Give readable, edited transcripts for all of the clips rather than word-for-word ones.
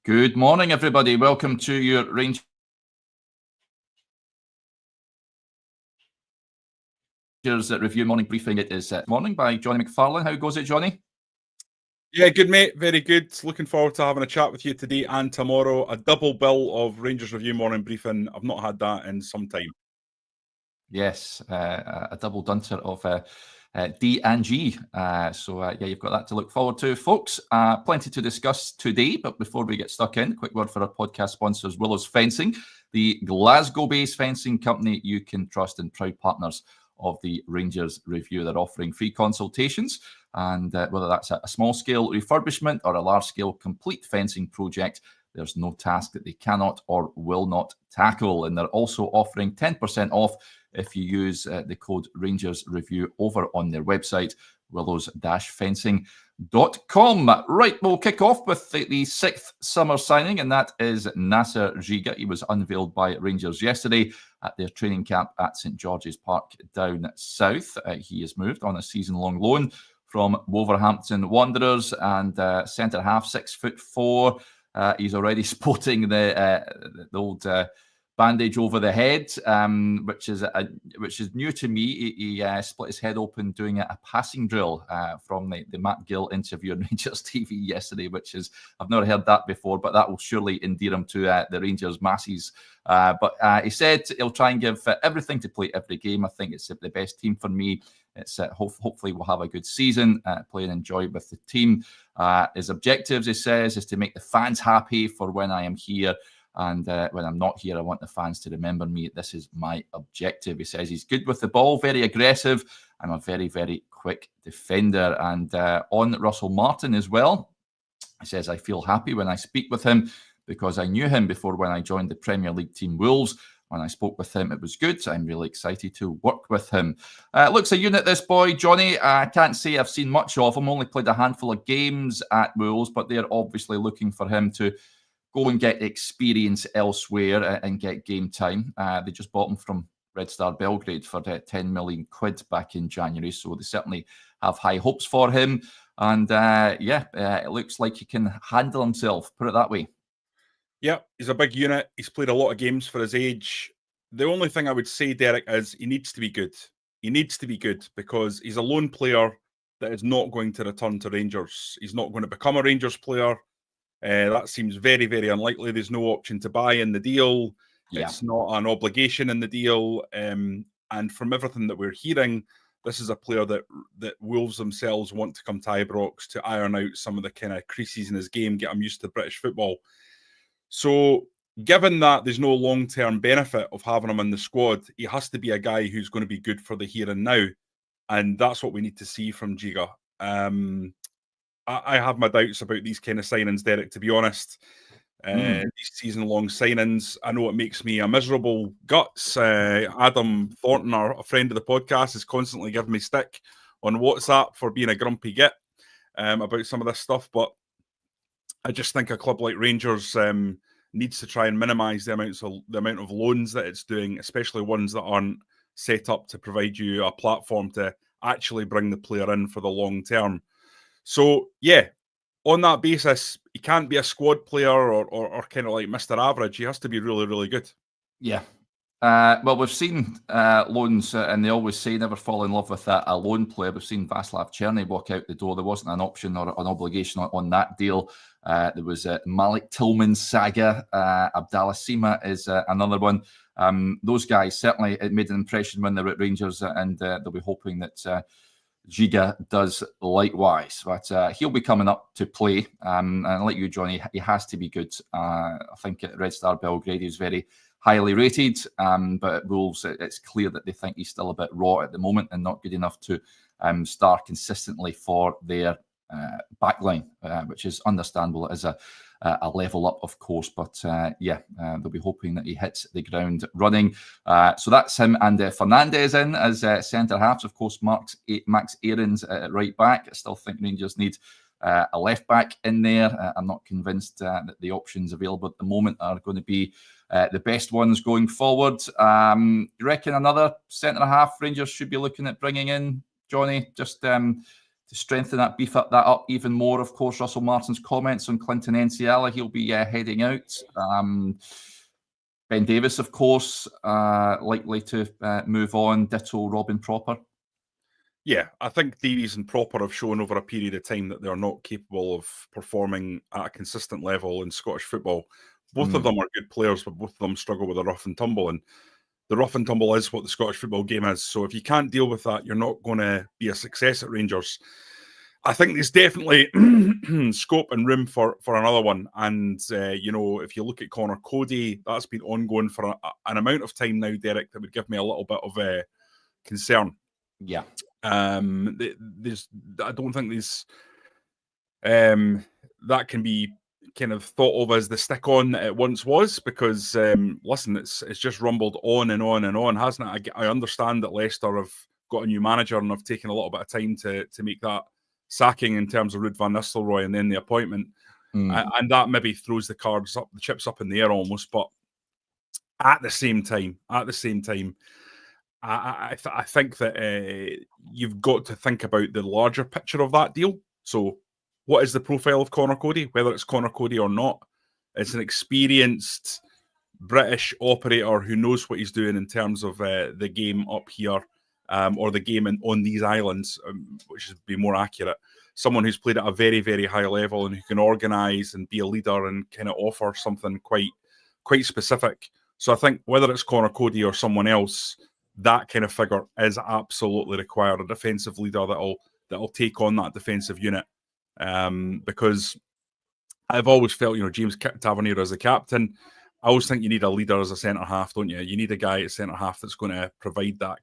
Good morning, everybody. Welcome to your Rangers Review morning briefing. It is morning by Jonny McFarlane. How goes it, Jonny? Yeah, good, mate. Very good. Looking forward to having a chat with you today and tomorrow. A double bill of Rangers Review morning briefing. I've not had that in some time. Yes, a double dunter of D and G. So you've got that to look forward to, folks. Plenty to discuss today, but before we get stuck in, quick word for our podcast sponsors, Willows Fencing, the Glasgow-based fencing company you can trust and proud partners of the Rangers Review. They're offering free consultations, and whether that's a small-scale refurbishment or a large-scale complete fencing project, there's no task that they cannot or will not tackle. And they're also offering 10% off if you use the code Rangers Review over on their website, willows-fencing.com. Right, we'll kick off with the sixth summer signing, and that is Nasser Djiga. He was unveiled by Rangers yesterday at their training camp at St George's Park down south. He has moved on a season-long loan from Wolverhampton Wanderers, and centre-half, 6'4". He's already sporting the old bandage over the head, which is new to me. He split his head open doing a passing drill from the Matt Gill interview on Rangers TV yesterday, which is, I've never heard that before, but that will surely endear him to the Rangers masses. But he said he'll try and give everything to play every game. I think it's the best team for me. It's hopefully we'll have a good season, play and enjoy with the team. His objectives, he says, is to make the fans happy for when I am here. And when I'm not here, I want the fans to remember me. This is my objective. He says he's good with the ball, very aggressive. I'm a very, very quick defender. And on Russell Martin as well, he says, I feel happy when I speak with him because I knew him before when I joined the Premier League team Wolves. When I spoke with him, it was good. I'm really excited to work with him. Looks a unit, this boy, Jonny. I can't say I've seen much of him. Only played a handful of games at Wolves, but they're obviously looking for him to go and get experience elsewhere and get game time. They just bought him from Red Star Belgrade for 10 million quid back in January, so they certainly have high hopes for him. And it looks like he can handle himself, put it that way. Yeah, he's a big unit. He's played a lot of games for his age. The only thing I would say, Derek, is he needs to be good. He needs to be good because he's a loan player that is not going to return to Rangers. He's not going to become a Rangers player. That seems very, very unlikely. There's no option to buy in the deal. Yeah. It's not an obligation in the deal. And from everything that we're hearing, this is a player that Wolves themselves want to come to Ibrox to iron out some of the kind of creases in his game, get him used to British football. So given that there's no long-term benefit of having him in the squad, he has to be a guy who's going to be good for the here and now. And that's what we need to see from Djiga. I have my doubts about these kind of signings, Derek, to be honest. These season-long signings, I know it makes me a miserable guts. Adam Thornton, a friend of the podcast, is constantly giving me stick on WhatsApp for being a grumpy git about some of this stuff. But I just think a club like Rangers needs to try and minimise the amount of loans that it's doing, especially ones that aren't set up to provide you a platform to actually bring the player in for the long term. So, yeah, on that basis, he can't be a squad player or kind of like Mr. Average. He has to be really, really good. Yeah. Well, we've seen loans, and they always say never fall in love with a loan player. We've seen Václav Černý walk out the door. There wasn't an option or an obligation on that deal. There was Malik Tillman's saga. Abdallah Sima is another one. Those guys certainly it made an impression when they were at Rangers, and they'll be hoping that Djiga does likewise. But he'll be coming up to play. And like you, Jonny, he has to be good. I think at Red Star Belgrade, he's very highly rated, but at Wolves, it's clear that they think he's still a bit raw at the moment and not good enough to start consistently for their backline, which is understandable as a level up, of course. But they'll be hoping that he hits the ground running. So that's him, and Fernandez in as centre halves. Of course, Max Aarons at right back. I still think Rangers need a left back in there. I'm not convinced that the options available at the moment are going to be the best ones going forward. You reckon another centre half Rangers should be looking at bringing in, Jonny, just to strengthen that, beef that up even more. Of course, Russell Martin's comments on Clinton Enciala, he'll be heading out. Ben Davis, of course, likely to move on. Ditto Robin Proper. Yeah, I think Davies and Proper have shown over a period of time that they're not capable of performing at a consistent level in Scottish football. Both of them are good players, but both of them struggle with the rough and tumble. And the rough and tumble is what the Scottish football game is. So if you can't deal with that, you're not going to be a success at Rangers. I think there's definitely scope and room for another one. And, if you look at Connor Cody, that's been ongoing for an amount of time now, Derek, that would give me a little bit of concern. Yeah. I don't think there's that can be kind of thought of as the stick on that it once was, because listen, it's just rumbled on and on and on, hasn't it? I understand that Leicester have got a new manager and have taken a little bit of time to make that sacking in terms of Ruud van Nistelrooy and then the appointment, and that maybe throws the chips up in the air almost. But at the same time, I think that you've got to think about the larger picture of that deal. So what is the profile of Connor Cody, whether it's Connor Cody or not? It's an experienced British operator who knows what he's doing in terms of the game up here, or the game on these islands, which would be more accurate. Someone who's played at a very, very high level and who can organise and be a leader and kind of offer something quite specific. So I think whether it's Connor Cody or someone else, that kind of figure is absolutely required. A defensive leader that'll take on that defensive unit. Because I've always felt, James Tavernier as a captain, I always think you need a leader as a centre half, don't you? You need a guy at centre half that's going to provide that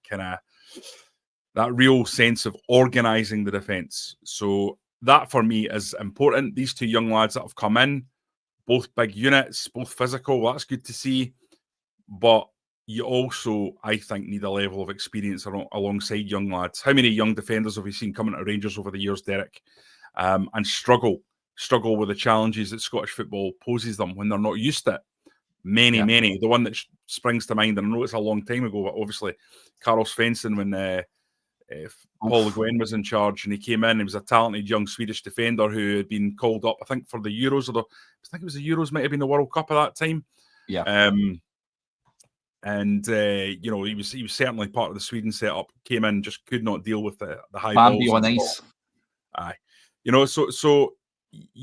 that real sense of organising the defence. So that for me is important. These two young lads that have come in, both big units, both physical, that's good to see. But you also, I think, need a level of experience alongside young lads. How many young defenders have we seen coming to Rangers over the years, Derek, and struggle with the challenges that Scottish football poses them when they're not used to it? Many. The one that springs to mind, and I know it's a long time ago, but obviously Carl Svensson, when Paul Le Guen was in charge and he came in, he was a talented young Swedish defender who had been called up, I think, for the Euros, I think it was the Euros, might have been the World Cup at that time. Yeah. He was certainly part of the Sweden setup. Came in, just could not deal with the high Bambi balls. on ice. Aye, so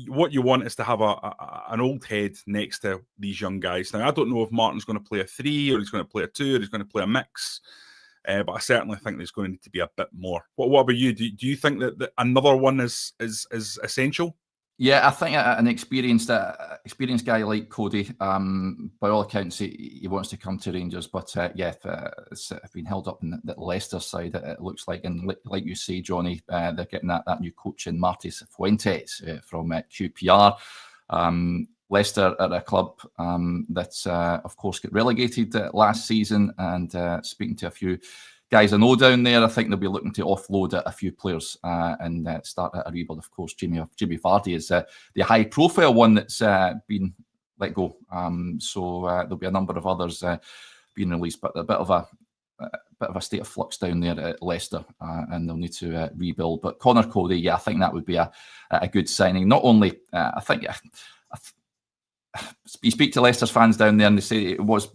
what you want is to have an old head next to these young guys. Now I don't know if Martin's going to play a 3 or he's going to play a 2 or he's going to play a mix, but I certainly think there's going to need to be a bit more. What about you? Do you think that another one is essential? Yeah, I think an experienced guy like Cody, by all accounts, he wants to come to Rangers. But it's been held up in the Leicester side, it looks like. And like you say, Jonny, they're getting that new coach in Martis Fuentes from QPR. Leicester are a club that, of course, got relegated last season. And speaking to a few guys I know down there, I think they'll be looking to offload a few players and start a rebuild. Of course, Jimmy Vardy is the high-profile one that's been let go. So there'll be a number of others being released, but a bit of a state of flux down there at Leicester, and they'll need to rebuild. But Connor Cody, I think that would be a good signing. Not only, I think, you speak to Leicester's fans down there, and they say it was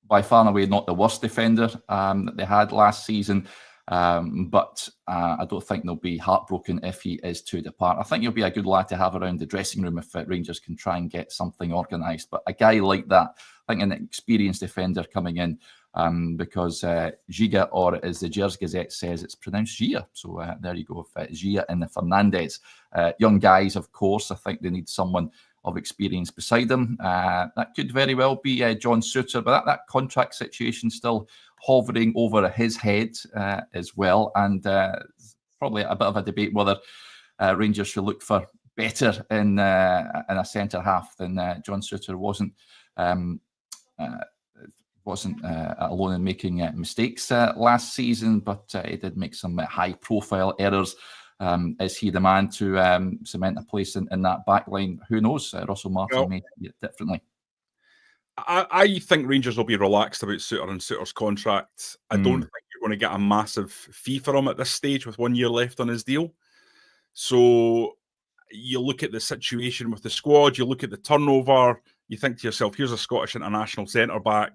by far and away not the worst defender that they had last season. But I don't think they'll be heartbroken if he is to depart. I think he'll be a good lad to have around the dressing room if Rangers can try and get something organised. But a guy like that, I think an experienced defender coming in, because Djiga, or as the Gers Gazette says, it's pronounced Gia. So there you go, Gia and the Fernandez. Young guys, of course, I think they need someone of experience beside them. That could very well be John Souttar, but that contract situation still hovering over his head as well. And probably a bit of a debate whether Rangers should look for better in a centre half than John Souttar wasn't alone in making mistakes last season, but he did make some high-profile errors. Is he the man to cement a place in that back line? Who knows? Russell Martin may see it differently. I think Rangers will be relaxed about Souttar and Souttar's contract. I don't think you're going to get a massive fee for him at this stage with 1 year left on his deal. So you look at the situation with the squad, you look at the turnover, you think to yourself, here's a Scottish international centre-back.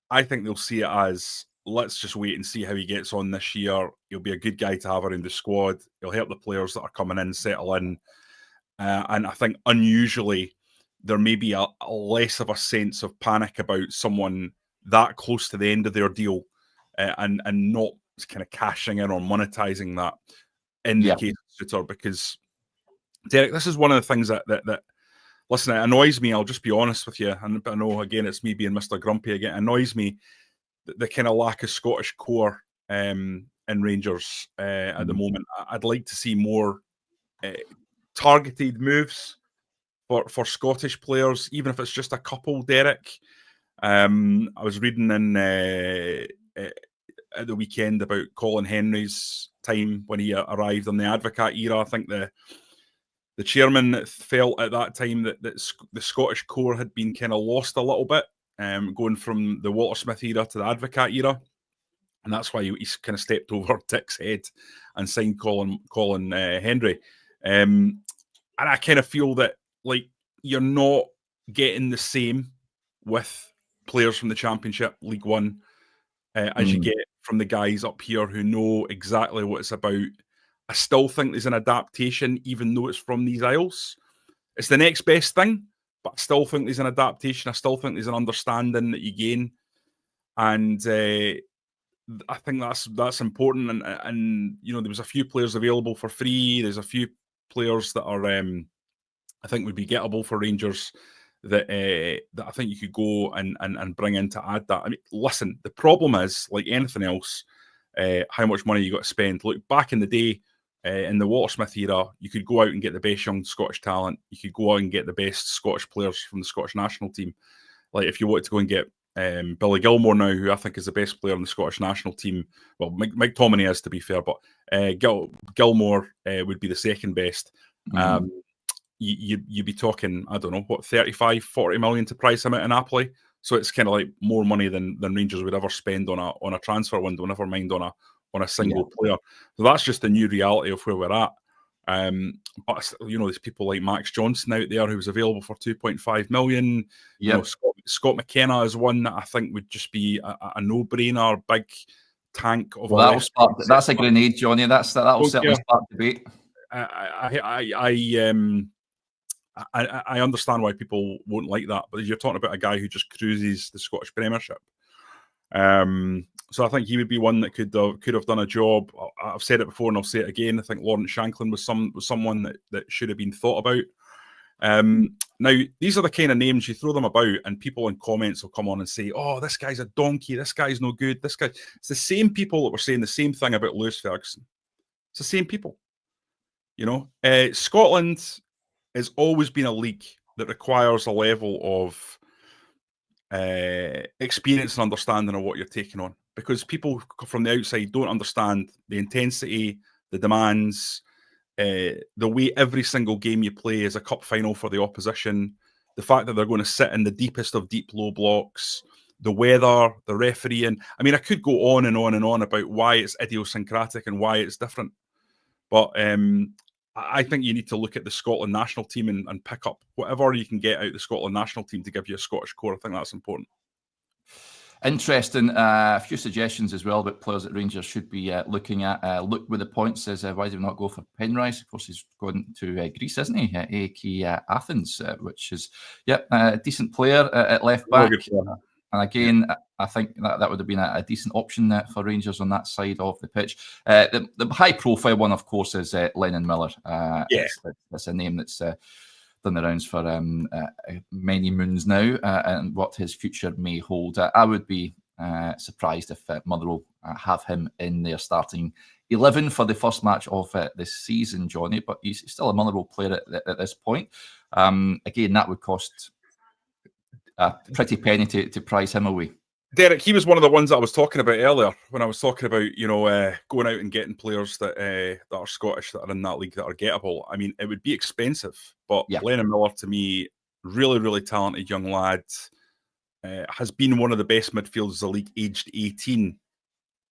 I think they'll see it as, let's just wait and see how he gets on this year. He'll be a good guy to have around the squad. He'll help the players that are coming in settle in. And I think unusually, there may be a less of a sense of panic about someone that close to the end of their deal and not kind of cashing in or monetizing that in the case of Suter. Because, Derek, this is one of the things that listen, it annoys me. I'll just be honest with you. And I know, again, it's me being Mr. Grumpy again. It annoys me the kind of lack of Scottish core in Rangers at the moment. I'd like to see more targeted moves for Scottish players, even if it's just a couple, Derek. I was reading in at the weekend about Colin Henry's time when he arrived in the Advocate era. I think the chairman felt at that time that the Scottish core had been kind of lost a little bit, going from the Walter Smith era to the Advocate era. And that's why he's kind of stepped over Dick's head and signed Colin Henry. And I kind of feel that, like, you're not getting the same with players from the Championship, League One, as you get from the guys up here who know exactly what it's about. I still think there's an adaptation, even though it's from these Isles. It's the next best thing, but I still think there's an adaptation. I still think there's an understanding that you gain. And I think that's important. And you know, there was a few players available for free. There's a few players that are, I think, would be gettable for Rangers that I think you could go and bring in to add that. I mean, listen, the problem is, like anything else, how much money you got to spend. Look, back in the day, in the Walter Smith era, you could go out and get the best young Scottish talent. You could go out and get the best Scottish players from the Scottish national team. Like if you wanted to go and get Billy Gilmore now, who I think is the best player on the Scottish national team. Well, Mike Tominey is, to be fair, but Gilmore would be the second best. You'd be talking, I don't know, what, 35, 40 million to price him out in Napoli. So it's kind of like more money than Rangers would ever spend on a transfer window, never mind on a single player. So that's just the new reality of where we're at. But you know, there's people like Max Johnson out there who was available for 2.5 million. You know, Scott McKenna is one that I think would just be a no-brainer, big tank of. Well, that's a grenade, Jonny. That'll certainly start debate. I understand why people won't like that, but you're talking about a guy who just cruises the Scottish Premiership. So I think he would be one that could have done a job. I've said it before and I'll say it again. I think Lawrence Shanklin was someone that should have been thought about. Now, these are the kind of names you throw them about and people in comments will come on and say, oh, this guy's a donkey, this guy's no good, this guy. It's the same people that were saying the same thing about Lewis Ferguson. It's the same people. You know, Scotland has always been a league that requires a level of experience and understanding of what you're taking on, because people from the outside don't understand the intensity, the demands, the way every single game you play is a cup final for the opposition, the fact that they're going to sit in the deepest of deep low blocks, the weather, the refereeing. I mean, I could go on and on and on about why it's idiosyncratic and why it's different. But I think you need to look at the Scotland national team and pick up whatever you can get out the Scotland national team to give you a Scottish core. I think that's important. Interesting. A few suggestions as well about players that Rangers should be looking at. Luke with the point says, why do we not go for Penrice? Of course, he's going to Greece, isn't he? AEK Athens, which is, a decent player at left back. And again, I think that would have been a decent option for Rangers on that side of the pitch. The high-profile one, of course, is Lennon Miller. That's a name that's done the rounds for many moons now, and what his future may hold. I would be surprised if Motherwell have him in their starting 11 for the first match of this season, Jonny, but he's still a Motherwell player at this point. Again, that would cost a pretty penny to price him away. Derek, he was one of the ones that I was talking about earlier when I was talking about, you know, going out and getting players that are Scottish, that are in that league, that are gettable. I mean, it would be expensive, but Lennon Miller, to me, really, really talented young lad, has been one of the best midfielders of the league, aged 18.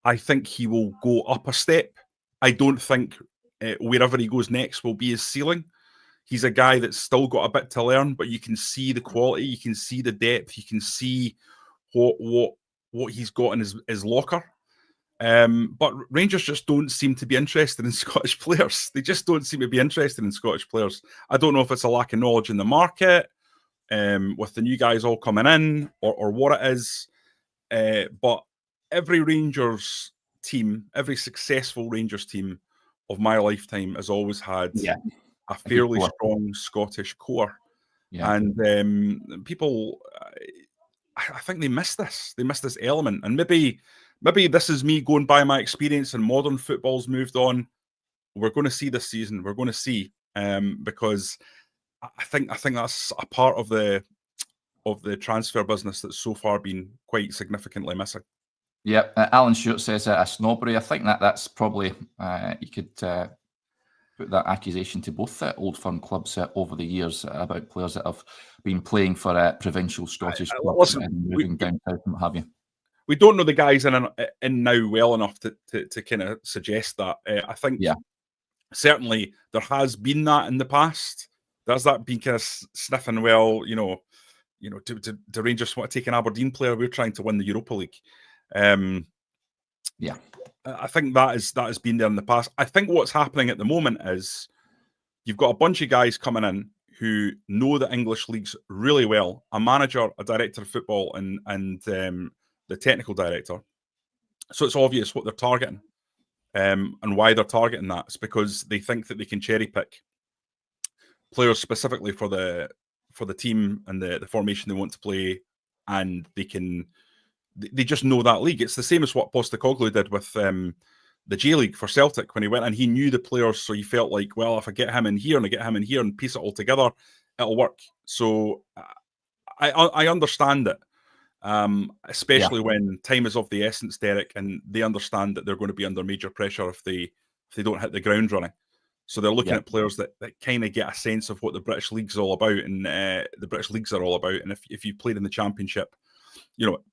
I think he will go up a step. I don't think wherever he goes next will be his ceiling. He's a guy that's still got a bit to learn, but you can see the quality, you can see the depth, you can see what he's got in his locker. But Rangers just don't seem to be interested in Scottish players. They just don't seem to be interested in Scottish players. I don't know if it's a lack of knowledge in the market, with the new guys all coming in, or what it is. But every Rangers team, every successful Rangers team of my lifetime has always had a fairly strong Scottish core. Yeah. And people, I think they miss this. They miss this element. And maybe this is me going by my experience and modern football's moved on. We're going to see this season. We're going to see, because I think that's a part of the transfer business that's so far been quite significantly missing. Yeah, Alan Stewart says a snobbery. I think that's probably you could put that accusation to both Old Firm clubs over the years about players that have been playing for provincial Scottish clubs and moving down south and what have you. We don't know the guys in now well enough to kind of suggest that. I think certainly there has been that in the past. There's that been kind of sniffing, well, do Rangers want to take an Aberdeen player? We're trying to win the Europa League. I think that has been there in the past. I think what's happening at the moment is you've got a bunch of guys coming in who know the English leagues really well. A manager, a director of football, and the technical director. So it's obvious what they're targeting, and why they're targeting that. It's because they think that they can cherry pick players specifically for the team and the formation they want to play, and they just know that league. It's the same as what Postecoglou did with the J League for Celtic when he went, and he knew the players, so he felt like, well, if I get him in here and I get him in here and piece it all together, it'll work. So I understand it, especially when time is of the essence, Derek, and they understand that they're going to be under major pressure if they don't hit the ground running. So they're looking at players that kind of get a sense of what the British League's all about, and the British Leagues are all about. And if you played in the Championship,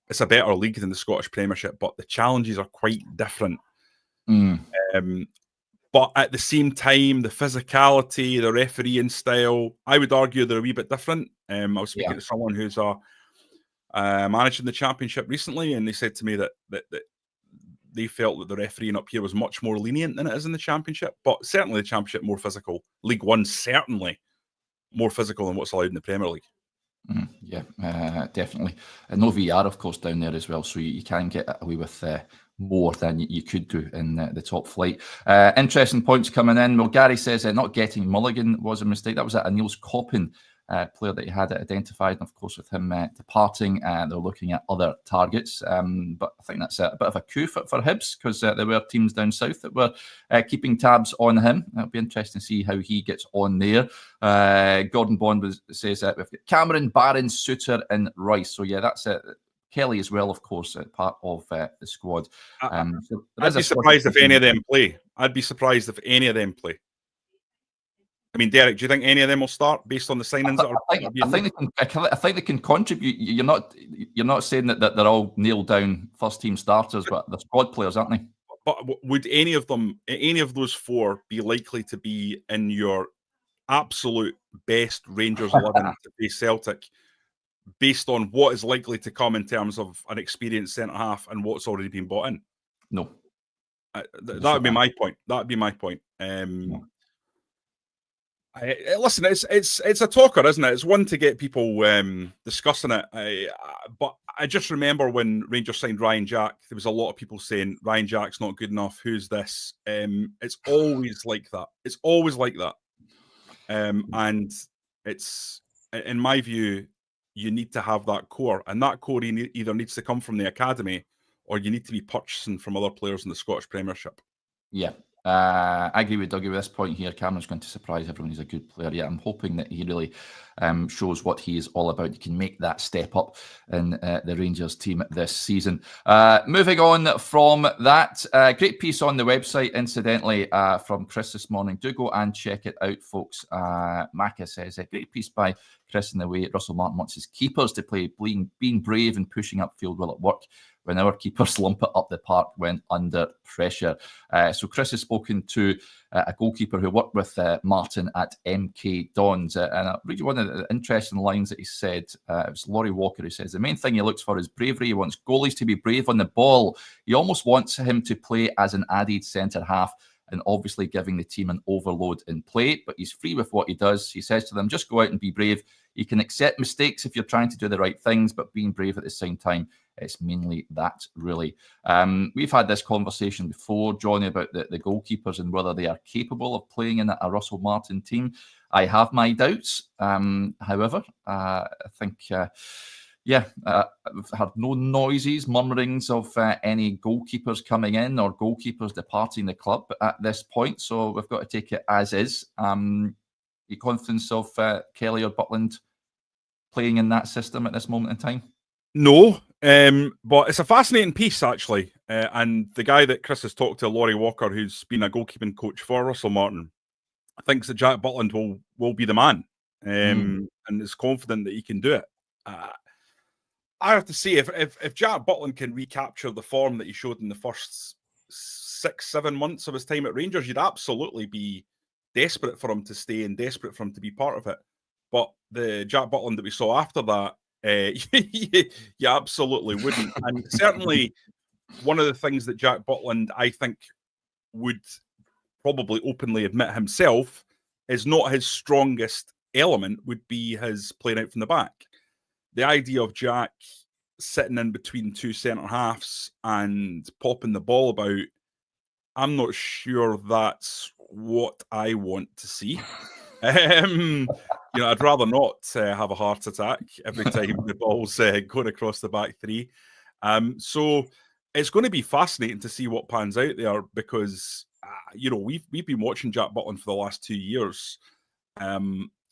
it's a better league than the Scottish Premiership, but the challenges are quite different. But at the same time, the physicality, the refereeing style, I would argue they're a wee bit different. I was speaking to someone who's managing the Championship recently, and they said to me that they felt that the refereeing up here was much more lenient than it is in the Championship. But certainly the Championship more physical. League One certainly more physical than what's allowed in the Premier League. Definitely. And no VR, of course, down there as well, so you can get away with more than you could do in the top flight. Interesting points coming in. Well, Gary says not getting Mulligan was a mistake. That was a Niels Coppin player that he had identified, and of course with him departing, they're looking at other targets, but I think that's a bit of a coup for Hibs, because there were teams down south that were keeping tabs on him. It'll be interesting to see how he gets on there. Gordon Bond says we've got Cameron, Barron, Suter and Rice, so that's Kelly as well, of course, part of the squad. So I'd be surprised if any of them play. I'd be surprised if any of them play. I mean, Derek, do you think any of them will start based on the signings? I think they can contribute. You're not saying that they're all nailed down first team starters, but they're squad players, aren't they? But would any of those four be likely to be in your absolute best Rangers 11 to face Celtic, based on what is likely to come in terms of an experienced centre half and what's already been bought in? No. That would be my point. That would be my point. Listen, it's a talker, isn't it? It's one to get people discussing it. But I just remember when Rangers signed Ryan Jack, there was a lot of people saying Ryan Jack's not good enough. Who's this? It's always like that. It's always like that. And it's, in my view, you need to have that core, and that core either needs to come from the academy, or you need to be purchasing from other players in the Scottish Premiership. Yeah. I agree with Dougie with this point here. Cameron's going to surprise everyone. He's a good player. Yeah, I'm hoping that he really shows what he is all about. He can make that step up in the Rangers team this season. Moving on from that, great piece on the website, incidentally, from Chris this morning. Do go and check it out, folks. Maka says, a great piece by Chris in the way Russell Martin wants his keepers to play, being brave and pushing upfield will it work when our keepers lump it up the park when under pressure. So Chris has spoken to a goalkeeper who worked with Martin at MK Dons. And I'll read you one of the interesting lines that he said. It was Laurie Walker who says, the main thing he looks for is bravery. He wants goalies to be brave on the ball. He almost wants him to play as an added centre-half and obviously giving the team an overload in play. But he's free with what he does. He says to them, just go out and be brave. You can accept mistakes if you're trying to do the right things, but being brave at the same time, it's mainly that, really. We've had this conversation before, Jonny, about the goalkeepers and whether they are capable of playing in a Russell Martin team. I have my doubts. However, I think... I've had no noises, murmurings of any goalkeepers coming in or goalkeepers departing the club at this point. So we've got to take it as is. The confidence of Kelly or Butland playing in that system at this moment in time? No, but it's a fascinating piece, actually. And the guy that Chris has talked to, Laurie Walker, who's been a goalkeeping coach for Russell Martin, thinks that Jack Butland will be the man and is confident that he can do it. I have to say, if Jack Butland can recapture the form that he showed in the first 6-7 months of his time at Rangers, you'd absolutely be desperate for him to stay and desperate for him to be part of it. But the Jack Butland that we saw after that, you absolutely wouldn't. And certainly one of the things that Jack Butland, I think, would probably openly admit himself is not his strongest element, would be his playing out from the back. The idea of Jack sitting in between two centre-halves and popping the ball about, I'm not sure that's what I want to see. I'd rather not have a heart attack every time the ball's going across the back three. So it's going to be fascinating to see what pans out there because, we've been watching Jack Butland for the last 2 years.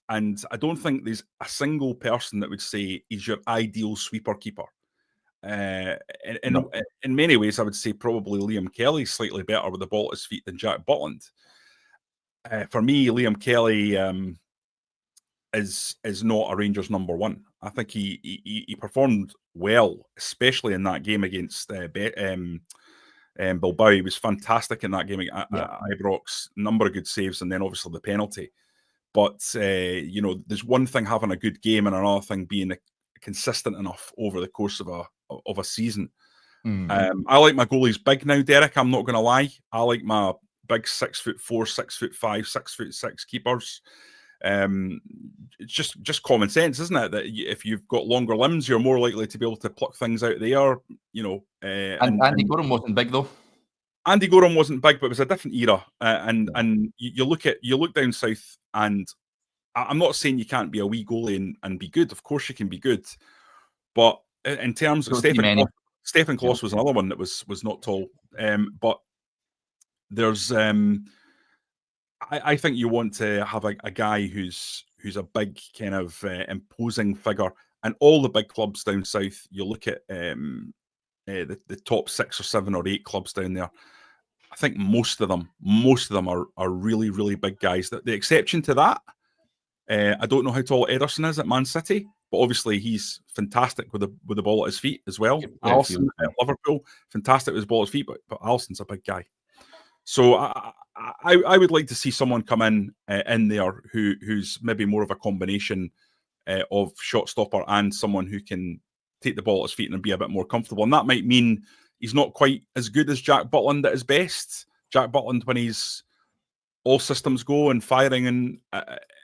And I don't think there's a single person that would say he's your ideal sweeper keeper. In many ways, I would say probably Liam Kelly's slightly better with the ball at his feet than Jack Butland. For me, Liam Kelly is not a Rangers number one. I think he performed well, especially in that game against Bilbao. He was fantastic in that game at Ibrox. Number of good saves, and then obviously the penalty. But, there's one thing having a good game and another thing being consistent enough over the course of a season. I like my goalies big now, Derek. I'm not going to lie. I like my big 6'4", 6'5", 6'6" keepers. It's just common sense, isn't it? That if you've got longer limbs, you're more likely to be able to pluck things out there. And Andy Gorham wasn't big though. Andy Gorham wasn't big, but it was a different era. And you look down south, and I'm not saying you can't be a wee goalie and be good. Of course you can be good, but in terms of Stefan Kloss was another one that was not tall. But there's I think you want to have a guy who's a big kind of imposing figure. And all the big clubs down south, you look at the top 6 or 7 or 8 clubs down there. I think most of them are really, really big guys. The exception to that, I don't know how tall Ederson is at Man City, but obviously he's fantastic with the ball at his feet as well. Alisson at Liverpool, fantastic with his ball at his feet, but Alisson's a big guy. So I would like to see someone come in there who's maybe more of a combination of shot stopper and someone who can take the ball at his feet and be a bit more comfortable. And that might mean he's not quite as good as Jack Butland at his best. Jack Butland, when he's all systems go and firing in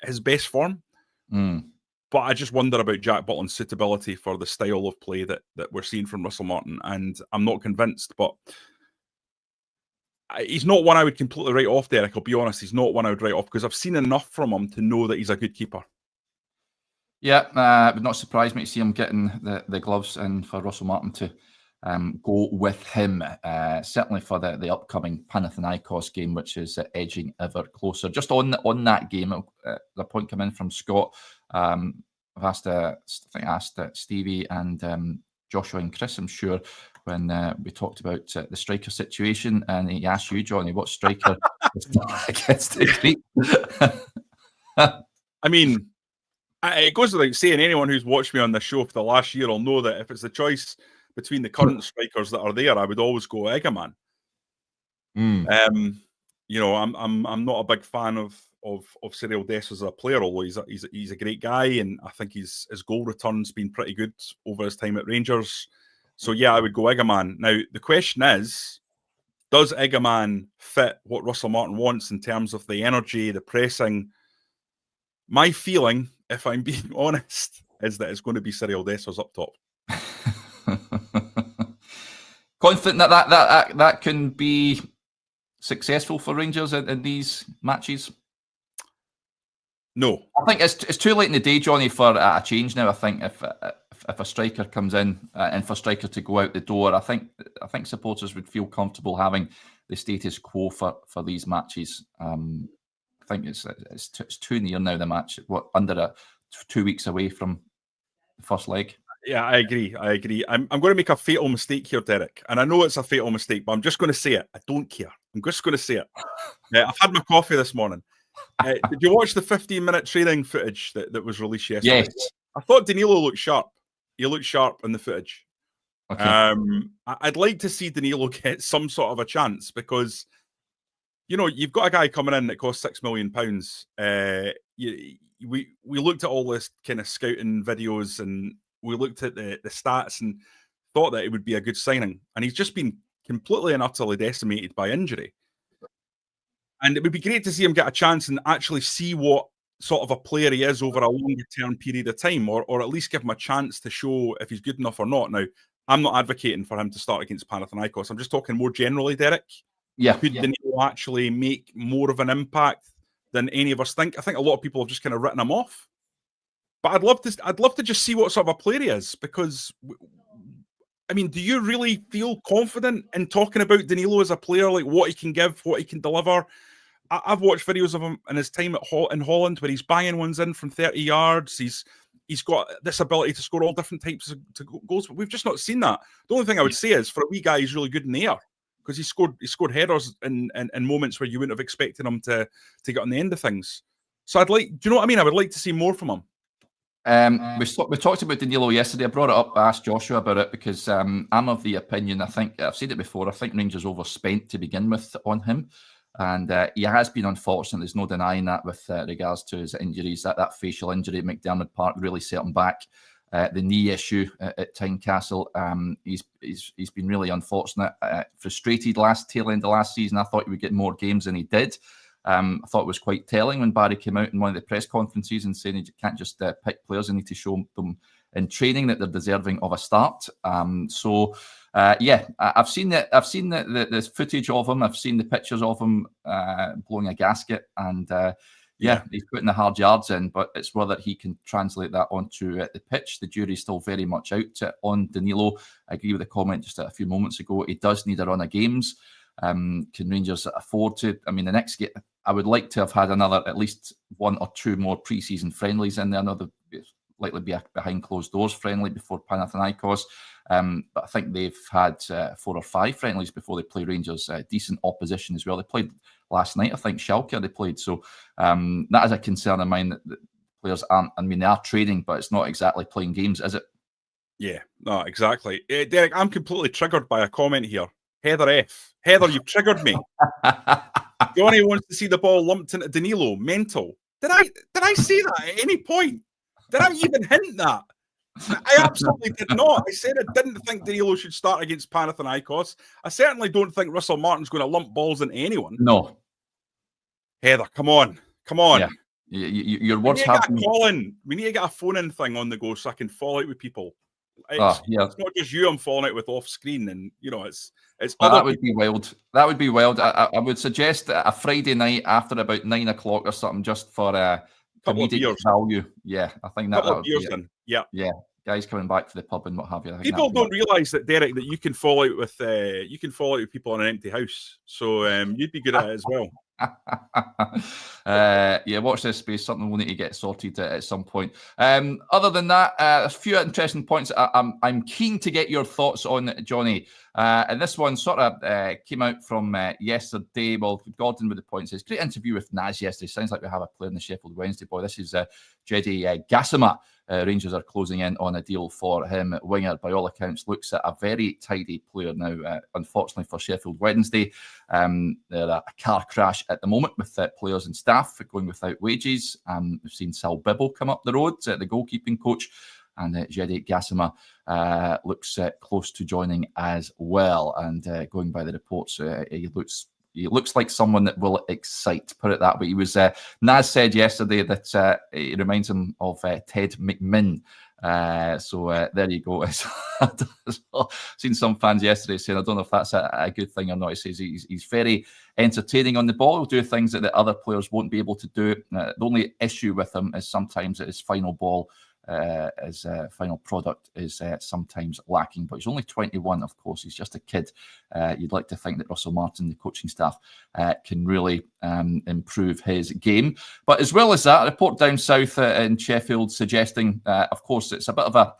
his best form. But I just wonder about Jack Butland's suitability for the style of play that we're seeing from Russell Martin. And I'm not convinced, but he's not one I would completely write off, Derek. I'll be honest, he's not one I would write off because I've seen enough from him to know that he's a good keeper. Yeah, it would not surprise me to see him getting the gloves and for Russell Martin to go with him, certainly for the upcoming Panathinaikos game, which is edging ever closer. Just on that game, the point come in from Scott. I've asked Stevie and Joshua and Chris, I'm sure, when we talked about the striker situation, and he asked you, Jonny, what striker gets the creep? I mean, it goes without saying, anyone who's watched me on the show for the last year will know that if it's the choice between the current strikers that are there, I would always go Egaman. You know, I'm not a big fan of Cyril Dess as a player, although he's a great guy, and I think his goal return's been pretty good over his time at Rangers. So yeah, I would go Egaman. Now the question is, does Egaman fit what Russell Martin wants in terms of the energy, the pressing? My feeling, if I'm being honest, is that it's going to be Cyril Dessers up top. Confident that can be successful for Rangers in these matches? No, I think it's too late in the day, Jonny, for a change now. I think if a striker comes in and for a striker to go out the door, I think supporters would feel comfortable having the status quo for these matches. I think it's too near now, the match. What, under 2 weeks away from the first leg? Yeah, I agree. I'm going to make a fatal mistake here, Derek. And I know it's a fatal mistake, but I'm just going to say it. I don't care. I'm just going to say it. I've had my coffee this morning. Did you watch the 15-minute training footage that was released yesterday? Yes. I thought Danilo looked sharp. He looked sharp in the footage. Okay. I'd like to see Danilo get some sort of a chance because, you know, you've got a guy coming in that costs £6 million. We looked at all this kind of scouting videos and we looked at the stats and thought that it would be a good signing. And he's just been completely and utterly decimated by injury. And it would be great to see him get a chance and actually see what sort of a player he is over a longer term period of time, or at least give him a chance to show if he's good enough or not. Now, I'm not advocating for him to start against Panathinaikos. I'm just talking more generally, Derek. Yeah. Could Danilo actually make more of an impact than any of us think? I think a lot of people have just kind of written him off. But I'd love to just see what sort of a player he is, because I mean, do you really feel confident in talking about Danilo as a player, like what he can give, what he can deliver? I've watched videos of him in his time in Holland where he's banging ones in from 30 yards. He's got this ability to score all different types of goals, but we've just not seen that. The only thing I would say is, for a wee guy, he's really good in the air because he scored headers in moments where you wouldn't have expected him to get on the end of things. So do you know what I mean? I would like to see more from him. We talked about Danilo yesterday. I brought it up, I asked Joshua about it because I'm of the opinion, I think I've said it before, I think Rangers overspent to begin with on him. And he has been unfortunate. There's no denying that with regards to his injuries. That facial injury at McDermott Park really set him back. The knee issue at Tynecastle, he's been really unfortunate. Frustrated tail end of last season. I thought he would get more games than he did. I thought it was quite telling when Barry came out in one of the press conferences and saying you can't just pick players, you need to show them in training that they're deserving of a start. I've seen the footage of him. I've seen the pictures of him blowing a gasket, and he's putting the hard yards in. But it's whether he can translate that onto the pitch. The jury's still very much out on Danilo. I agree with the comment just a few moments ago. He does need a run of games. Can Rangers afford to? I mean, the next game, I would like to have had at least one or two more pre-season friendlies in there. Another likely be a behind closed doors friendly before Panathinaikos. But I think they've had 4 or 5 friendlies before they play Rangers. Decent opposition as well. They played last night, I think, Schalke they played. So that is a concern of mine that players aren't. I mean, they are training, but it's not exactly playing games, is it? Yeah, no, exactly. Derek, I'm completely triggered by a comment here. Heather F. Heather, you've triggered me. Jonny wants to see the ball lumped into Danilo. Mental. Did I say that at any point? Did I even hint that? I absolutely did not. I said I didn't think Danilo should start against Panathinaikos. I certainly don't think Russell Martin's going to lump balls into anyone. No. Heather, come on. Yeah. Your words have been... We need to get a phone-in thing on the go so I can fall out with people. It's not just you I'm falling out with off screen, and you know it's that would be wild. That would be wild. I would suggest a Friday night after about 9 o'clock or something, just for a comedic value. Yeah, I think that would be it. Yeah. Guys coming back to the pub and what have you. People don't realise that, Derek, that you can fall out with people in an empty house. So you'd be good at it as well. Watch this space. Something we'll need to get sorted at some point. Other than that, a few interesting points I'm keen to get your thoughts on, Jonny. And this one sort of came out from yesterday. Well, Gordon with the point says, great interview with Naz yesterday. Sounds like we have a player in the Sheffield Wednesday boy. This is Jeddy Gassama. Rangers are closing in on a deal for him. Winger, by all accounts, looks at a very tidy player now. Unfortunately for Sheffield Wednesday, they're a car crash at the moment with players and staff going without wages. We've seen Sal Bibble come up the road, the goalkeeping coach, and Jeddy Gassama looks close to joining as well. And going by the reports, he looks like someone that will excite, put it that way. He was, Naz said yesterday that it reminds him of Ted McMinn. So there you go. I've seen some fans yesterday saying, I don't know if that's a good thing or not. He says he's very entertaining on the ball. He'll do things that the other players won't be able to do. The only issue with him is sometimes his final ball, his final product is sometimes lacking, but he's only 21. Of course, he's just a kid. You'd like to think that Russell Martin, the coaching staff, can really improve his game. But as well as that, a report down south in Sheffield suggesting, of course, it's a bit of a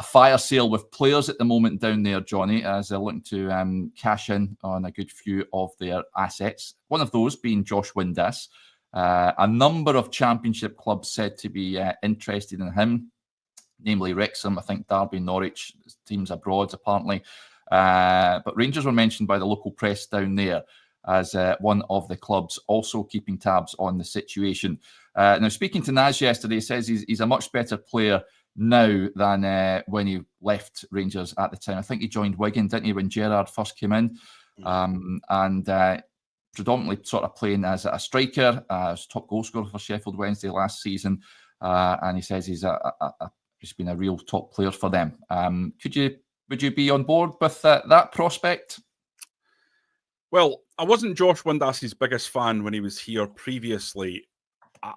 fire sale with players at the moment down there, Jonny, as they're looking to cash in on a good few of their assets. One of those being Josh Windass. A number of championship clubs said to be interested in him, namely Wrexham, I think Derby, Norwich, teams abroad apparently. But Rangers were mentioned by the local press down there as one of the clubs also keeping tabs on the situation. Now, speaking to Naz yesterday, he says he's a much better player now than when he left Rangers at the time. I think he joined Wigan, didn't he, when Gerrard first came in? Predominantly sort of playing as a striker, as top goal scorer for Sheffield Wednesday last season, and he says he's been a real top player for them. Would you be on board with that prospect? Well, I wasn't Josh Windass's biggest fan when he was here previously.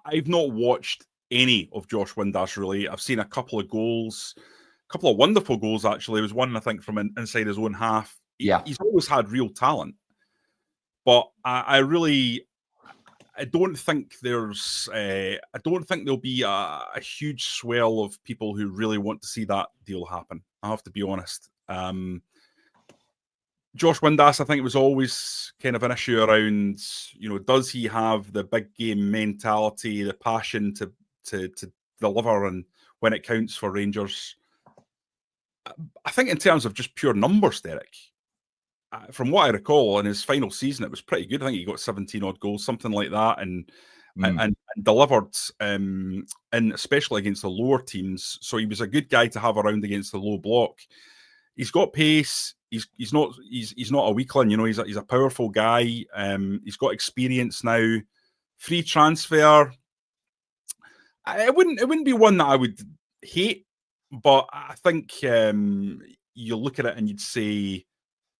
I've not watched any of Josh Windass really. I've seen a couple of goals, a couple of wonderful goals actually. There was one I think from inside his own half. He's always had real talent. But I don't think there'll be a huge swell of people who really want to see that deal happen. I have to be honest. Josh Windass, I think it was always kind of an issue around, does he have the big game mentality, the passion to deliver and when it counts for Rangers? I think in terms of just pure numbers, Derek, from what I recall, in his final season, it was pretty good. I think he got 17 odd goals, something like that, and delivered, and especially against the lower teams. So he was a good guy to have around against the low block. He's got pace. He's not a weakling. He's a powerful guy. He's got experience now. Free transfer. It wouldn't be one that I would hate, but I think you look at it and you'd say,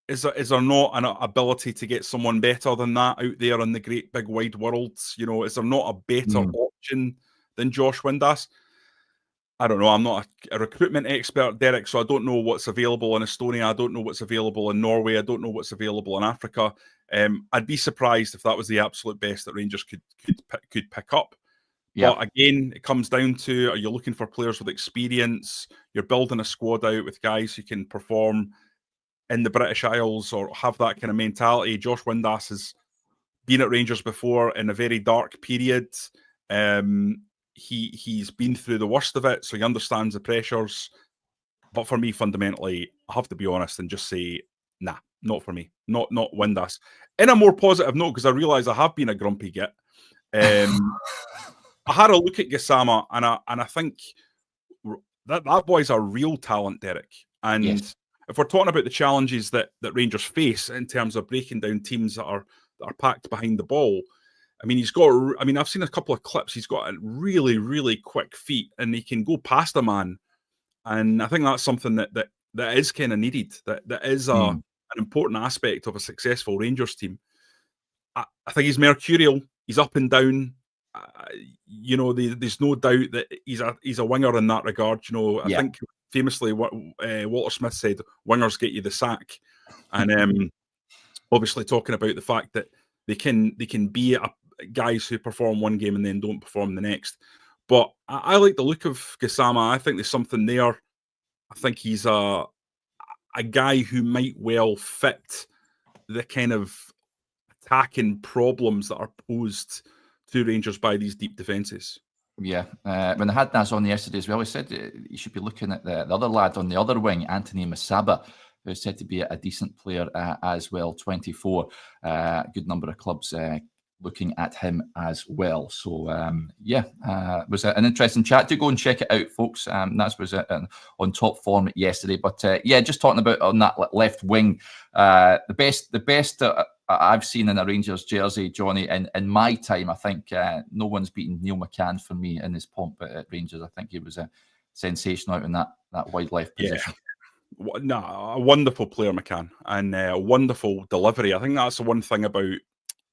is there not an ability to get someone better than that out there in the great big wide world? Is there not a better option than Josh Windass? I don't know. I'm not a recruitment expert, Derek, so I don't know what's available in Estonia. I don't know what's available in Norway. I don't know what's available in Africa. I'd be surprised if that was the absolute best that Rangers could pick up. Yeah. But again, it comes down to, are you looking for players with experience? You're building a squad out with guys who can perform in the British Isles or have that kind of mentality. Josh Windass has been at Rangers before in a very dark period. He's been through the worst of it, so he understands the pressures. But for me, fundamentally, I have to be honest and just say, nah, not for me. Not Windass. In a more positive note, because I realise I have been a grumpy git. I had a look at Gassama, and I think that boy's a real talent, Derek. And yes, if we're talking about the challenges that Rangers face in terms of breaking down teams that are packed behind the ball, I've seen a couple of clips. He's got a really, really quick feet, and he can go past a man. And I think that's something that is kind of needed. That is an important aspect of a successful Rangers team. I think he's mercurial. He's up and down. There's no doubt that he's a winger in that regard. I think famously what Walter Smith said, wingers get you the sack. And obviously talking about the fact that they can be guys who perform one game and then don't perform the next. But I like the look of Gassama. I think there's something there. I think he's a a guy who might well fit the kind of attacking problems that are posed to Rangers by these deep defences. Yeah, when I had Naz on yesterday as well, he said you should be looking at the other lad on the other wing, Anthony Masaba, who's said to be a decent player as well, 24. Good number of clubs looking at him as well. So, it was an interesting chat. Do go and check it out, folks. Naz was on top form yesterday. But, just talking about on that left wing, the best I've seen in a Rangers jersey, Jonny, in my time. I think no one's beaten Neil McCann for me in his pomp at Rangers. I think he was a sensation out in that wide left position. A wonderful player, McCann, and a wonderful delivery. I think that's the one thing about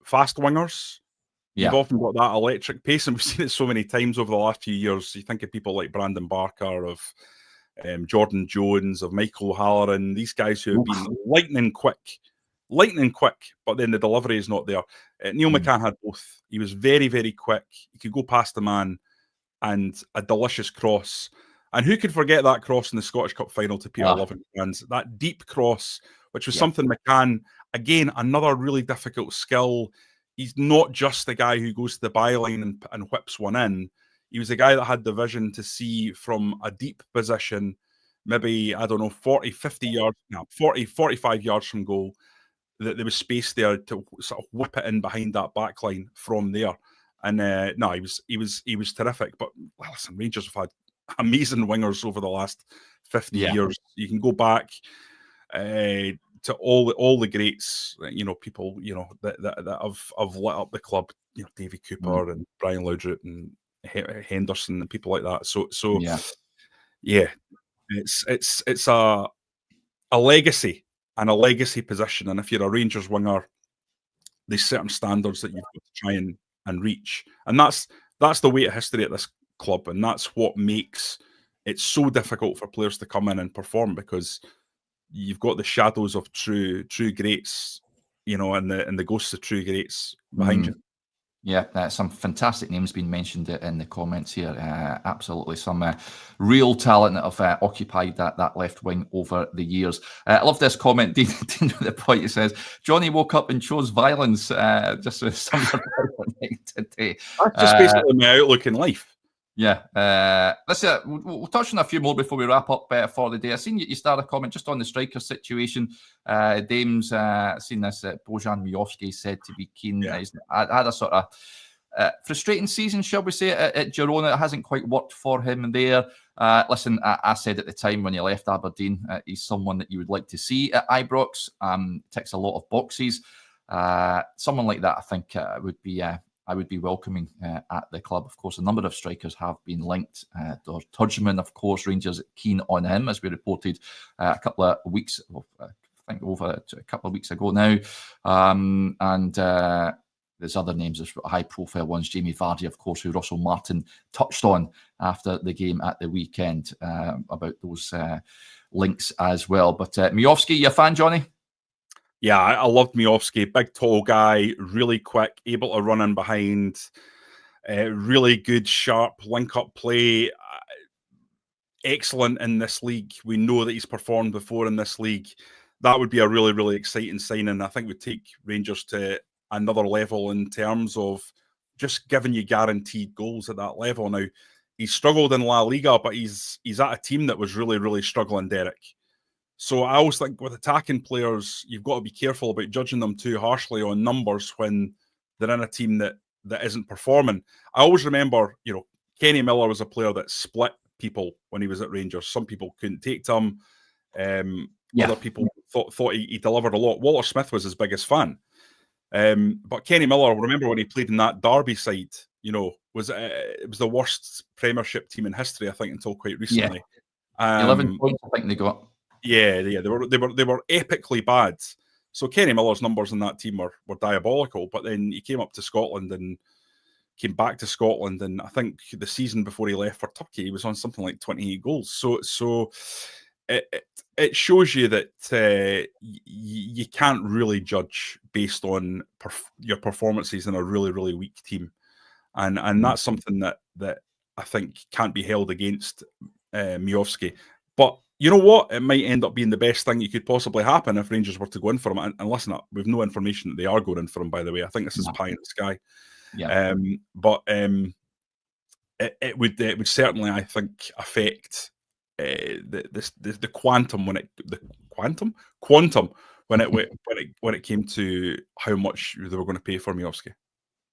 fast wingers. You've often got that electric pace, and we've seen it so many times over the last few years. You think of people like Brandon Barker, of Jordan Jones, of Michael O'Halloran, these guys who have been lightning quick, but then the delivery is not there. Neil McCann had both. He was very, very quick. He could go past the man, and a delicious cross. And who could forget that cross in the Scottish Cup final to Peter Lovegreen's? That deep cross, which was something McCann, again, another really difficult skill. He's not just the guy who goes to the byline and whips one in. He was a guy that had the vision to see from a deep position, maybe, 40, 50 yards, 40, 45 yards from goal, that there was space there to sort of whip it in behind that back line from there. And he was terrific. But listen, Rangers have had amazing wingers over the last 50 years. You can go back to all the greats, people, that have lit up the club, Davy Cooper and Brian Laudrup and Henderson and people like that. So it's a legacy and a legacy position. And if you're a Rangers winger, there's certain standards that you've got to try and reach. And that's the weight of history at this club, and that's what makes it so difficult for players to come in and perform, because you've got the shadows of true greats, and the ghosts of true greats behind you. Yeah, some fantastic names being mentioned in the comments here. Absolutely, some real talent that have occupied that left wing over the years. I love this comment. Dean with the point, he says, Jonny woke up and chose violence. Just with some today. That's just basically my outlook in life. Yeah, we'll touch on a few more before we wrap up for the day. I seen you start a comment just on the striker situation. Dames, seen this. Bojan Miovski said to be keen. I had a sort of frustrating season, shall we say, at Girona. It hasn't quite worked for him there. Listen, I said at the time when he left Aberdeen, he's someone that you would like to see at Ibrox. Ticks a lot of boxes. Someone like that, I think, I would be welcoming at the club. Of course, a number of strikers have been linked. Turgeman, of course, Rangers keen on him, as we reported a couple of weeks, I think over a couple of weeks ago now. And there's other names, there's high-profile ones. Jamie Vardy, of course, who Russell Martin touched on after the game at the weekend about those links as well. But Miovski, you a fan, Jonny? Yeah, I loved Miovski. Big, tall guy, really quick, able to run in behind. Really good, sharp link-up play. Excellent in this league. We know that he's performed before in this league. That would be a really, really exciting signing. I think would take Rangers to another level in terms of just giving you guaranteed goals at that level. Now, he's struggled in La Liga, but he's at a team that was really, really struggling, Derek. So I always think with attacking players, you've got to be careful about judging them too harshly on numbers when they're in a team that isn't performing. I always remember, Kenny Miller was a player that split people when he was at Rangers. Some people couldn't take to him. Other people thought he delivered a lot. Walter Smith was his biggest fan. But Kenny Miller, remember when he played in that Derby side, it was the worst Premiership team in history, I think, until quite recently. 11 points, I think they got. Yeah, they were epically bad. So Kenny Miller's numbers in that team were diabolical. But then he came up to Scotland and came back to Scotland, and I think the season before he left for Turkey, he was on something like 28 goals. So it shows you that you can't really judge based on your performances in a really, really weak team, and that's something that I think can't be held against Miovski. But you know what? It might end up being the best thing that could possibly happen if Rangers were to go in for him. And listen, we've no information that they are going in for him, by the way. I think this is pie in the sky. Yeah. It would certainly, I think, affect the quantum when it came to how much they were going to pay for Miovski.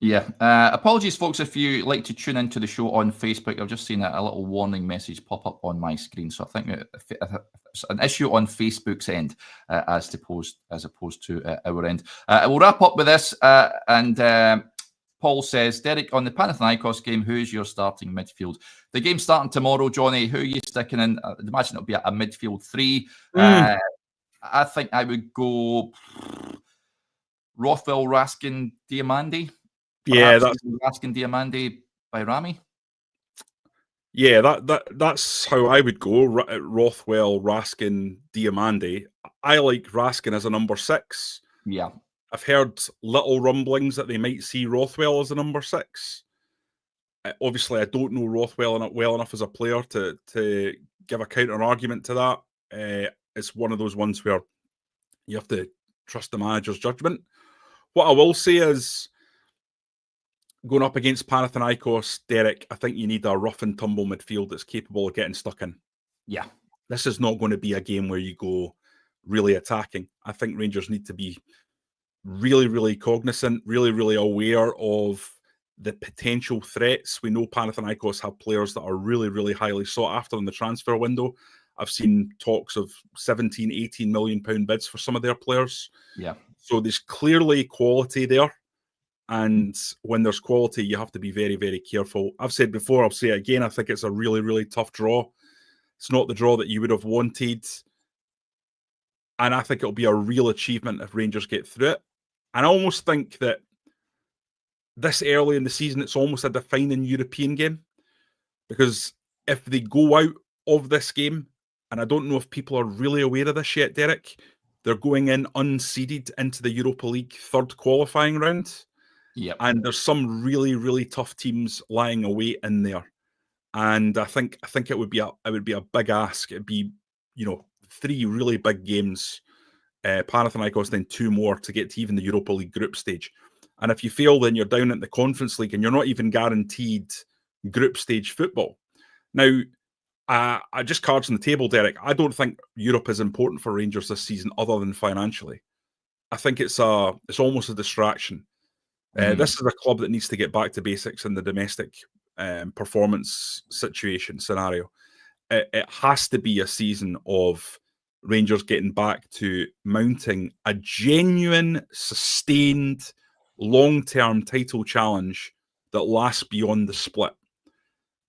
Yeah. Apologies, folks, if you like to tune into the show on Facebook. I've just seen a little warning message pop up on my screen. So I think it's an issue on Facebook's end as opposed to our end. We'll wrap up with this. And Paul says, Derek, on the Panathinaikos game, who's your starting midfield? The game's starting tomorrow, Johnny. Who are you sticking in? I'd imagine it'll be a midfield three. I think I would go Rothwell, Raskin, Diamandi. Yeah, that's Raskin, Diamandi by Rami. Yeah, that's how I would go. Rothwell, Raskin, Diamandi. I like Raskin as a number 6. Yeah. I've heard little rumblings that they might see Rothwell as a number 6. Obviously, I don't know Rothwell well enough as a player to give a counter argument to that. It's one of those ones where you have to trust the manager's judgment. What I will say is, going up against Panathinaikos, Derek, I think you need a rough and tumble midfield that's capable of getting stuck in. Yeah. This is not going to be a game where you go really attacking. I think Rangers need to be really, really cognizant, really, really aware of the potential threats. We know Panathinaikos have players that are really, really highly sought after in the transfer window. I've seen talks of 17, 18 million pound bids for some of their players. Yeah. So there's clearly quality there. And when there's quality, you have to be very, very careful. I've said before, I'll say it again, I think it's a really, really tough draw. It's not the draw that you would have wanted. And I think it'll be a real achievement if Rangers get through it. And I almost think that this early in the season, it's almost a defining European game. Because if they go out of this game, and I don't know if people are really aware of this yet, Derek, they're going in unseeded into the Europa League third qualifying round. Yep. And there's some really, really tough teams lying away in there. And I think it would be a big ask. It'd be, 3 really big games, Panathinaikos, then 2 more to get to even the Europa League group stage. And if you fail, then you're down at the Conference League and you're not even guaranteed group stage football. Now, I just cards on the table, Derek. I don't think Europe is important for Rangers this season other than financially. I think it's almost a distraction. This is a club that needs to get back to basics in the domestic performance scenario. It has to be a season of Rangers getting back to mounting a genuine, sustained, long-term title challenge that lasts beyond the split.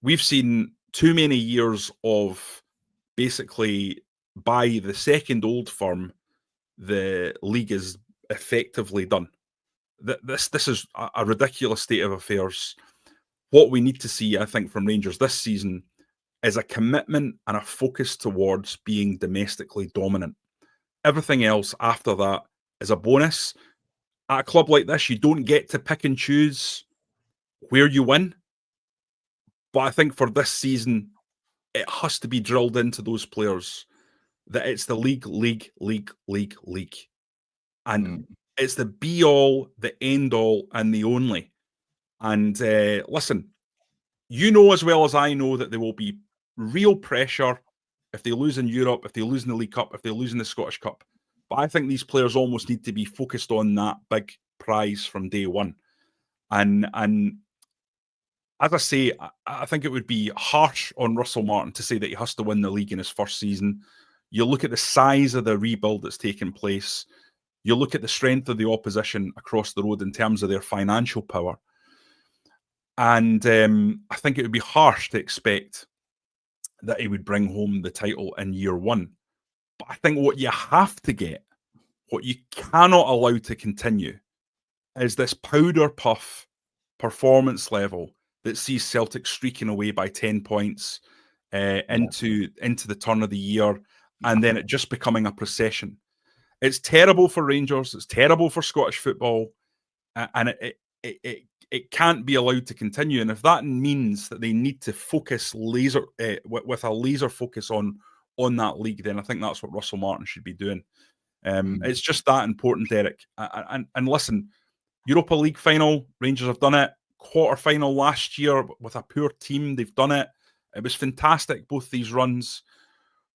We've seen too many years of basically, by the second old firm, the league is effectively done. This is a ridiculous state of affairs. What we need to see, I think, from Rangers this season is a commitment and a focus towards being domestically dominant. Everything else after that is a bonus. At a club like this, you don't get to pick and choose where you win. But I think for this season, it has to be drilled into those players that it's the league. And it's the be-all, the end-all, and the only. And listen, you know as well as I know that there will be real pressure if they lose in Europe, if they lose in the League Cup, if they lose in the Scottish Cup. But I think these players almost need to be focused on that big prize from day one. And as I say, I think it would be harsh on Russell Martin to say that he has to win the league in his first season. You look at the size of the rebuild that's taken place. You look at the strength of the opposition across the road in terms of their financial power. And I think it would be harsh to expect that he would bring home the title in year one. But I think what you have to get, what you cannot allow to continue, is this powder puff performance level that sees Celtic streaking away by 10 points into the turn of the year, and then it just becoming a procession. It's terrible for Rangers. It's terrible for Scottish football, and it can't be allowed to continue. And if that means that they need to focus with a laser focus on on that league, then I think that's what Russell Martin should be doing. It's just that important, Derek. And listen, Europa League final, Rangers have done it. Quarter final last year with a poor team, they've done it. It was fantastic, both these runs.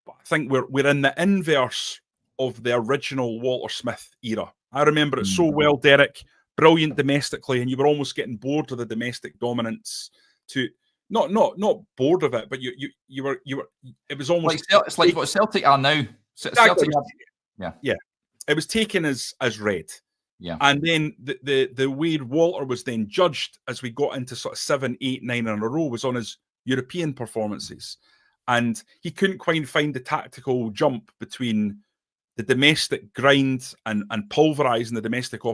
But I think we're in the inverse of the original Walter Smith era. I remember it so well, Derek. Brilliant domestically, and you were almost getting bored of the domestic dominance. Not bored of it, but you were. It was almost it's like what Celtic are now. Exactly. Celtic, yeah. It was taken as read. Yeah. And then the way Walter was then judged as we got into sort of 7, 8, 9 in a row was on his European performances, and he couldn't quite find the tactical jump between the domestic grind and pulverizing the domestic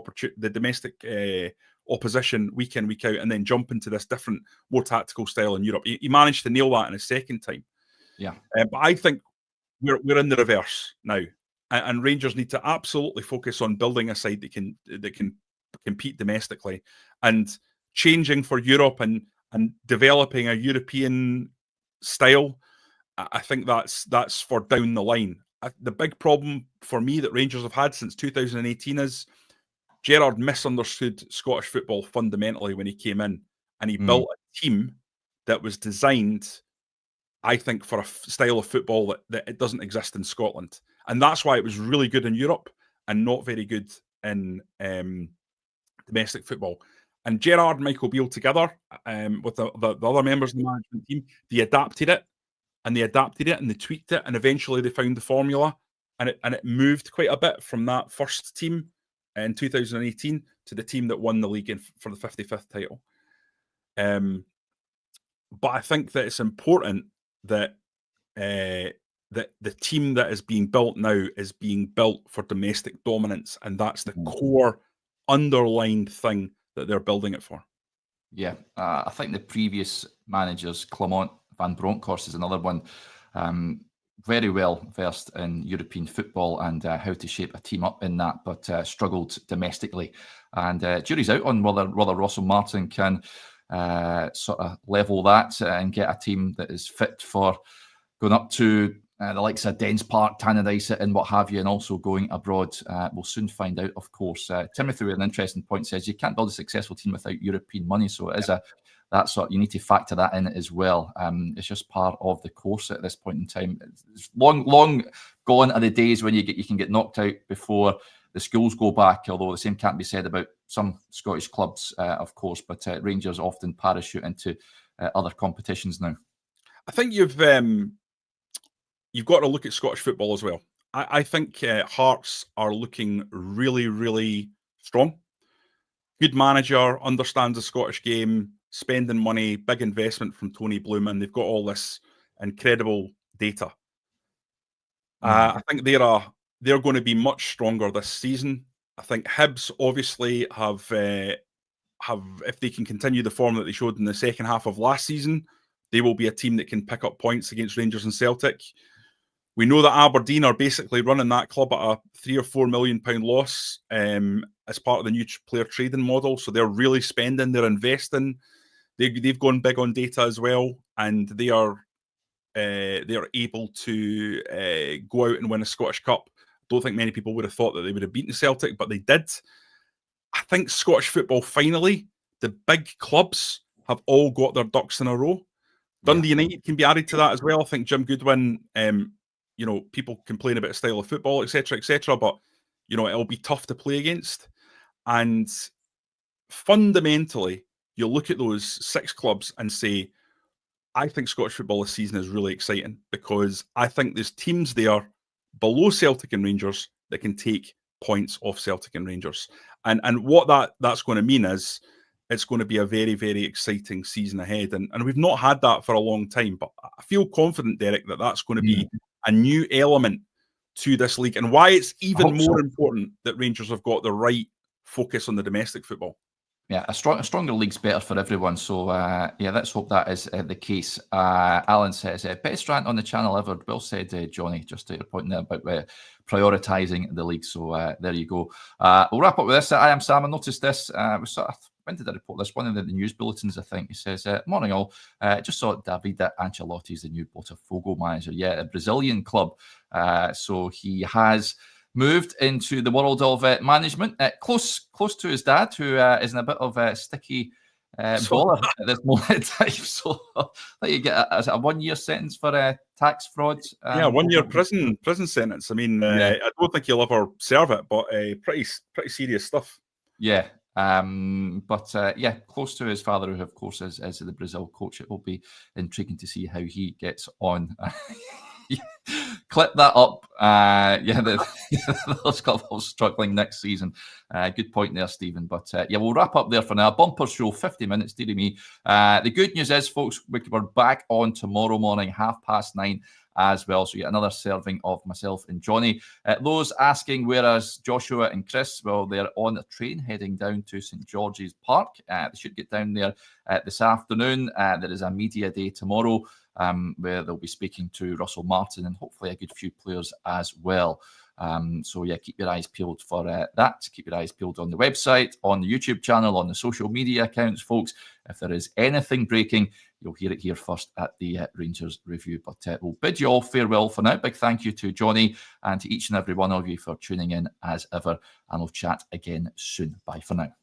opposition week in, week out, and then jump into this different, more tactical style in Europe. He managed to nail that in his second time. Yeah. But I think we're in the reverse now, and Rangers need to absolutely focus on building a side that can compete domestically and changing for Europe and developing a European style. I think that's for down the line. The big problem for me that Rangers have had since 2018 is Gerrard misunderstood Scottish football fundamentally when he came in, and he built a team that was designed, I think, for a style of football that it doesn't exist in Scotland. And that's why it was really good in Europe and not very good in domestic football. And Gerrard and Michael Beale together with the other members of the management team, they adapted it. And they adapted it and they tweaked it, and eventually they found the formula, and it moved quite a bit from that first team in 2018 to the team that won the league for the 55th title. But I think that it's important that that the team that is being built now is being built for domestic dominance, and that's the core underlined thing that they're building it for. Yeah, I think the previous managers, Clement, Van Bronckhorst is another one, very well versed in European football and how to shape a team up in that, but struggled domestically. And jury's out on whether Russell Martin can sort of level that and get a team that is fit for going up to the likes of Dens Park, Tannadice and what have you, and also going abroad. We'll soon find out, of course. Timothy, with an interesting point, says you can't build a successful team without European money, so it is that sort. You need to factor that in as well. It's just part of the course at this point in time. It's long gone are the days when you can get knocked out before the schools go back. Although the same can't be said about some Scottish clubs, of course. But Rangers often parachute into other competitions now. I think you've got to look at Scottish football as well. I think Hearts are looking really, really strong. Good manager, understands the Scottish game, spending money, big investment from Tony Bloom, and they've got all this incredible data. I think they're going to be much stronger this season. I think Hibs obviously have if they can continue the form that they showed in the second half of last season, they will be a team that can pick up points against Rangers and Celtic. We know that Aberdeen are basically running that club at a £3 or £4 million loss as part of the new player trading model. So they're really spending, they're investing. They've gone big on data as well, and they are able to go out and win a Scottish Cup. Don't think many people would have thought that they would have beaten Celtic, but they did. I think Scottish football, finally, the big clubs have all got their ducks in a row. Dundee United can be added to that as well. I think Jim Goodwin, people complain about style of football, etc., but, it'll be tough to play against. And fundamentally, you look at those 6 clubs and say, I think Scottish football this season is really exciting because I think there's teams there below Celtic and Rangers that can take points off Celtic and Rangers. And what that's going to mean is it's going to be a very, very exciting season ahead. And we've not had that for a long time, but I feel confident, Derek, that that's going to be a new element to this league, and why it's even more important that Rangers have got the right focus on the domestic football. Yeah, a stronger league's better for everyone. So, let's hope that is the case. Alan says, best rant on the channel ever. Well said, Jonny, just to your point there about prioritising the league. So, there you go. We'll wrap up with this. I am Sam. I noticed this. We sort of when did I report this? One of the news bulletins, I think. He says, morning all, just saw Davide Ancelotti is the new Botafogo manager. Yeah, a Brazilian club. So he has moved into the world of management, close to his dad, who is in a bit of a sticky baller at this moment in time. So I think you get a 1-year sentence for tax fraud. Yeah, 1-year prison sentence. I mean, I don't think he'll ever serve it, but pretty serious stuff. Yeah. But yeah, close to his father, who of course is the Brazil coach. It will be intriguing to see how he gets on. Clip that up. Those clubs struggling next season. Good point there, Stephen. But yeah, we'll wrap up there for now. Bumper show, 50 minutes, dearie me. The good news is, folks, we're back on tomorrow morning, 9:30 as well. So you get another serving of myself and Jonny. Those asking where is Joshua and Chris? Well, they're on a train heading down to St George's Park. They should get down there this afternoon. There is a media day tomorrow where they'll be speaking to Russell Martin and hopefully a good few players as well. So yeah, keep your eyes peeled for that. Keep your eyes peeled on the website, on the YouTube channel, on the social media accounts, folks. If there is anything breaking, you'll hear it here first at the Rangers Review. But we'll bid you all farewell for now. Big thank you to Jonny and to each and every one of you for tuning in as ever. And we'll chat again soon. Bye for now.